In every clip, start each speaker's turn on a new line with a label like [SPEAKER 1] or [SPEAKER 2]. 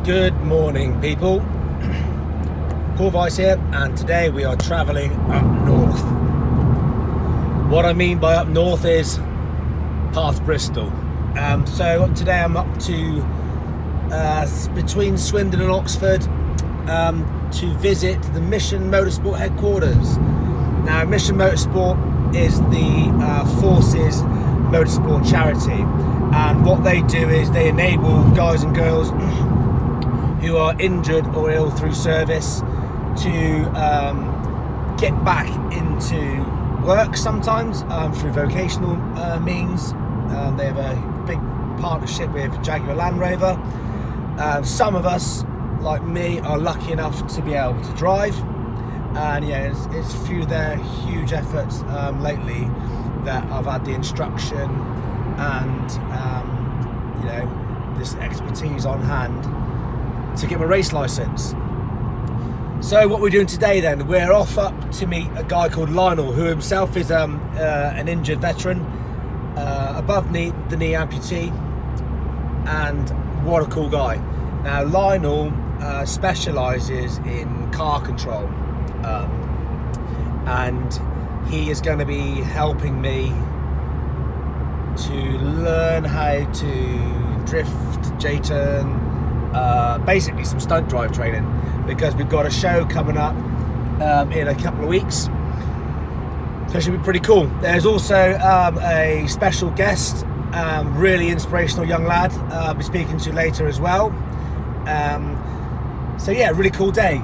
[SPEAKER 1] Good morning, people. Paul Weiss here, and today we are travelling up north. What I mean by up north is past Bristol. So today I'm up to between Swindon and Oxford to visit the Mission Motorsport headquarters. Now, Mission Motorsport is the Forces Motorsport charity, and what they do is they enable guys and girls who are injured or ill through service to get back into work, sometimes through vocational means. They have a big partnership with Jaguar Land Rover. Some of us, like me, are lucky enough to be able to drive, and yeah, it's through their huge efforts lately that I've had the instruction and this expertise on hand to get my race license. So what we're doing today then, we're off up to meet a guy called Lionel, who himself is an injured veteran, above the knee amputee, and what a cool guy. Now Lionel specialises in car control, and he is going to be helping me to learn how to drift, J-turn, basically some stunt drive training, because we've got a show coming up in a couple of weeks, so it should be pretty cool. There's also a special guest, really inspirational young lad I'll be speaking to later as well. So yeah, really cool day.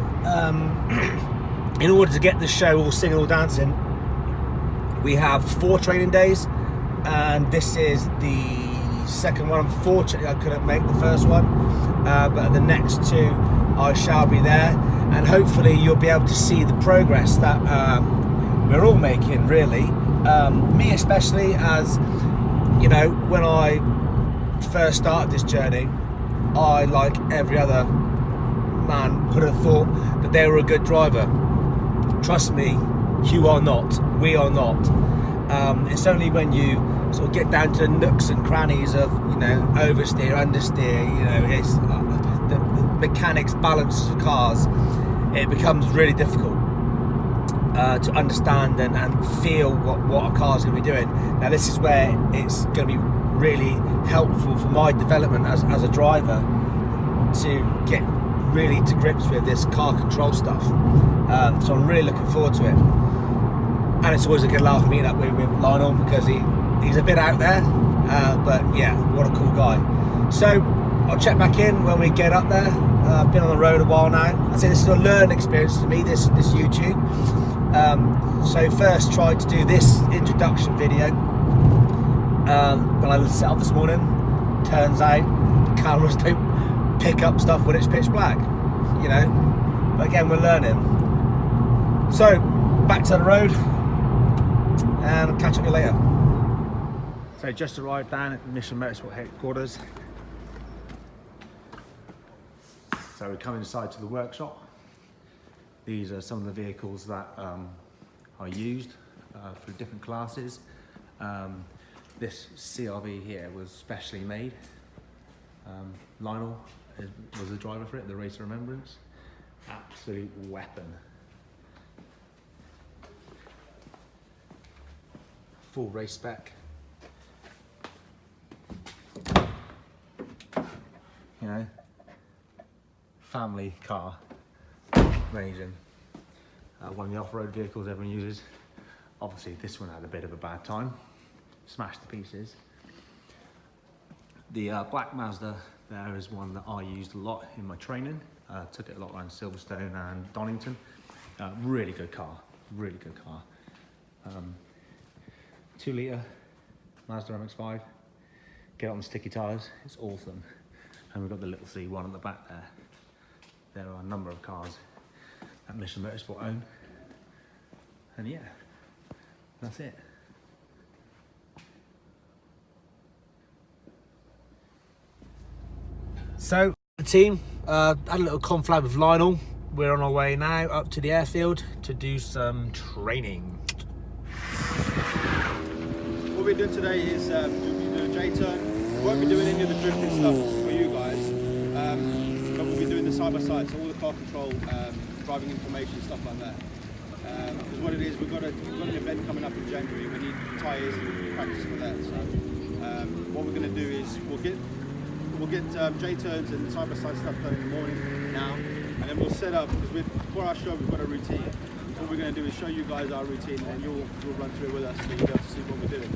[SPEAKER 1] In order to get the show all singing, all dancing, we have 4 training days, and this is the second one. Unfortunately, I couldn't make the first one, but the next 2 I shall be there, and hopefully you'll be able to see the progress that we're all making, really. Me especially, as you know, when I first started this journey, I, like every other man, would have thought that they were a good driver. Trust me, you are not, we are not. It's only when you sort of get down to the nooks and crannies of, oversteer, understeer, it's the mechanics, balances of cars, it becomes really difficult to understand and feel what a car's going to be doing. Now this is where it's going to be really helpful for my development as a driver to get really to grips with this car control stuff. So I'm really looking forward to it. And it's always a good laugh meeting up with Lionel, because he's a bit out there, but yeah, what a cool guy. So I'll check back in when we get up there. I've been on the road a while now. I'd say this is a learning experience to me, this YouTube. So first tried to do this introduction video when I set up this morning. Turns out the cameras don't pick up stuff when it's pitch black, but again, we're learning. So back to the road, and I'll catch up with you later. So just arrived down at the Mission Motorsport headquarters. So we come inside to the workshop. These are some of the vehicles that are used for different classes. This CRV here was specially made. Lionel was the driver for it, the Racer Remembrance. Absolute weapon. Full race spec. Family car. Amazing. One of the off-road vehicles everyone uses. Obviously this one had a bit of a bad time. Smashed to pieces. The black Mazda there is one that I used a lot in my training. Took it a lot around Silverstone and Donington. Really good car, really good car. 2 litre Mazda MX-5. Get on the sticky tyres, it's awesome. And we've got the little C1 at the back there. There are a number of cars that Mission Motorsport own. And yeah, that's it. So the team had a little conflab with Lionel. We're on our way now up to the airfield to do some training.
[SPEAKER 2] What we're doing today is we'll be doing a J-turn. We won't be doing any of the drifting stuff for you guys, but we'll side by side, so all the car control, driving information, stuff like that. Because what it is, we've got an event coming up in January. We need tyres and practice for that. So what we're going to do is we'll get J-turns and side by side stuff done in the morning now, and then we'll set up, because for our show we've got a routine. So what we're going to do is show you guys our routine, and you'll run through it with us, so you'll be able to see what we're doing.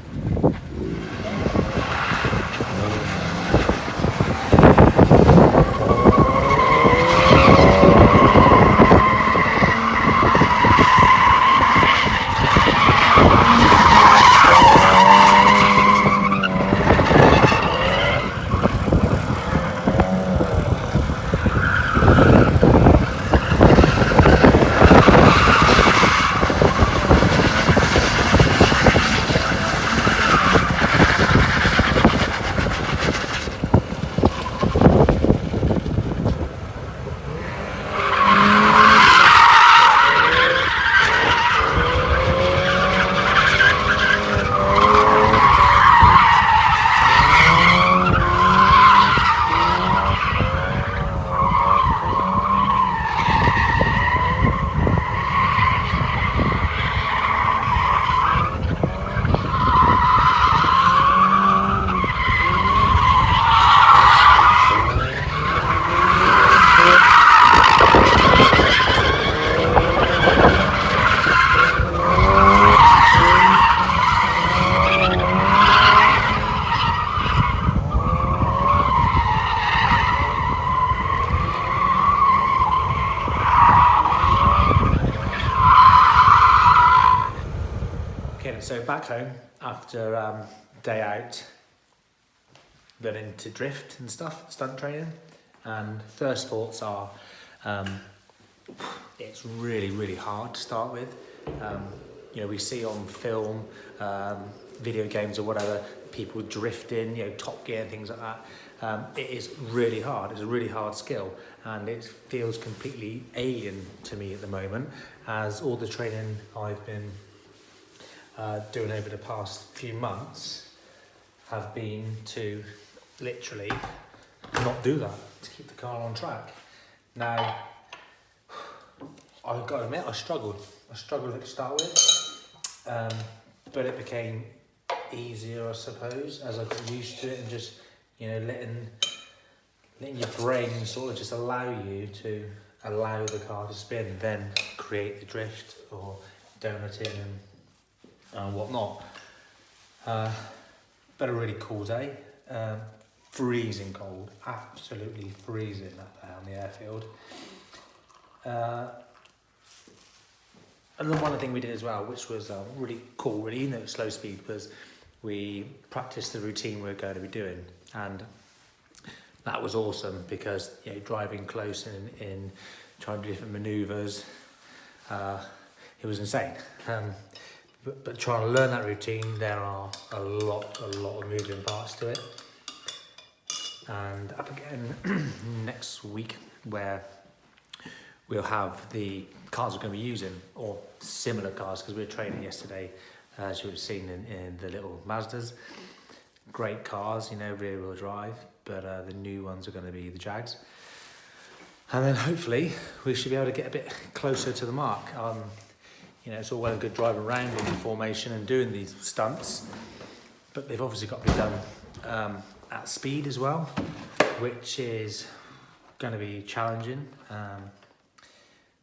[SPEAKER 3] So back home after day out, learning to drift and stuff, stunt training, and first thoughts are it's really hard to start with. You know, we see on film, video games or whatever, people drifting, you know, Top Gear and things like that. It is really hard. It's a really hard skill, and it feels completely alien to me at the moment, as all the training I've been doing over the past few months have been to literally not do that, to keep the car on track. Now, I've got to admit, I struggled to start with, but it became easier, I suppose, as I got used to it, and just, you know, letting your brain sort of just allow you to allow the car to spin, then create the drift or donutting and whatnot. But a really cool day, freezing cold, absolutely freezing up there on the airfield. And then one other thing we did as well, which was really cool, really, even though it's slow speed, was we practiced the routine we were going to be doing, and that was awesome because, you know, driving close and trying to do different manoeuvres, it was insane. But trying to learn that routine, there are a lot of moving parts to it. And up again next week, where we'll have the cars we're going to be using, or similar cars, because we were training yesterday, as you would have seen in the little Mazdas. Great cars, you know, rear wheel drive, but the new ones are going to be the Jags. And then hopefully we should be able to get a bit closer to the mark. You know, it's all well and good driving around in formation and doing these stunts, but they've obviously got to be done at speed as well, which is going to be challenging.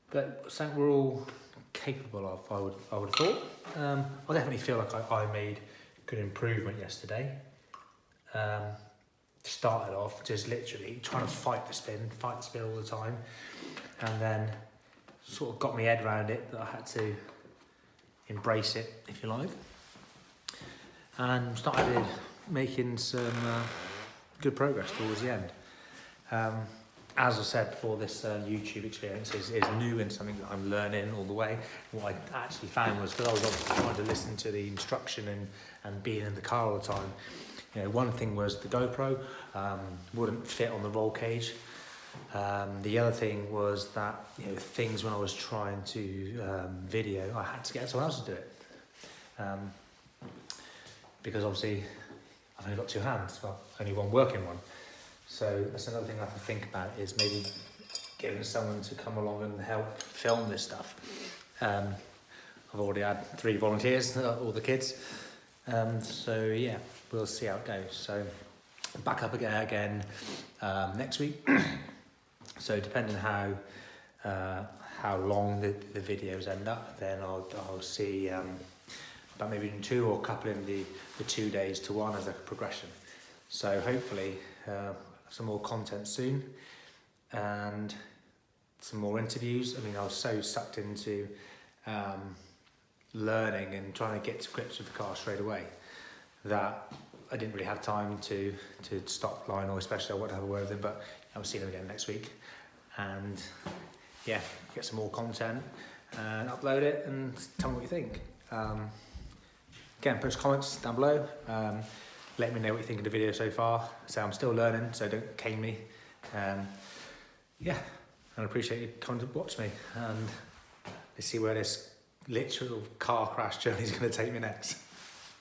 [SPEAKER 3] But something we're all capable of, I would have thought. I definitely feel like I made good improvement yesterday. Started off just literally trying to fight the spin all the time, and then sort of got my head around it that I had to embrace it, if you like, and started making some good progress towards the end. As I said before, this YouTube experience is new and something that I'm learning all the way. What I actually found was, because I was obviously trying to listen to the instruction and being in the car all the time, you know, one thing was the GoPro wouldn't fit on the roll cage. The other thing was that, you know, things when I was trying to video, I had to get someone else to do it. Because obviously I've only got two hands, well, only one working one. So that's another thing I have to think about, is maybe getting someone to come along and help film this stuff. I've already had 3 volunteers, all the kids. So yeah, we'll see how it goes. So back up again next week. So depending how long the videos end up, then I'll see about maybe doing 2 or a couple in the 2 days to 1 as a progression. So hopefully some more content soon and some more interviews. I mean, I was so sucked into learning and trying to get to grips with the car straight away that I didn't really have time to stop Lionel, especially I want to have a word with him, but I'll see him again next week. And yeah, get some more content and upload it and tell me what you think. Again, post comments down below. Let me know what you think of the video so far. So I'm still learning, so don't cane me. Yeah, and I appreciate you coming to watch me. And let's see where this literal car crash journey is going to take me next.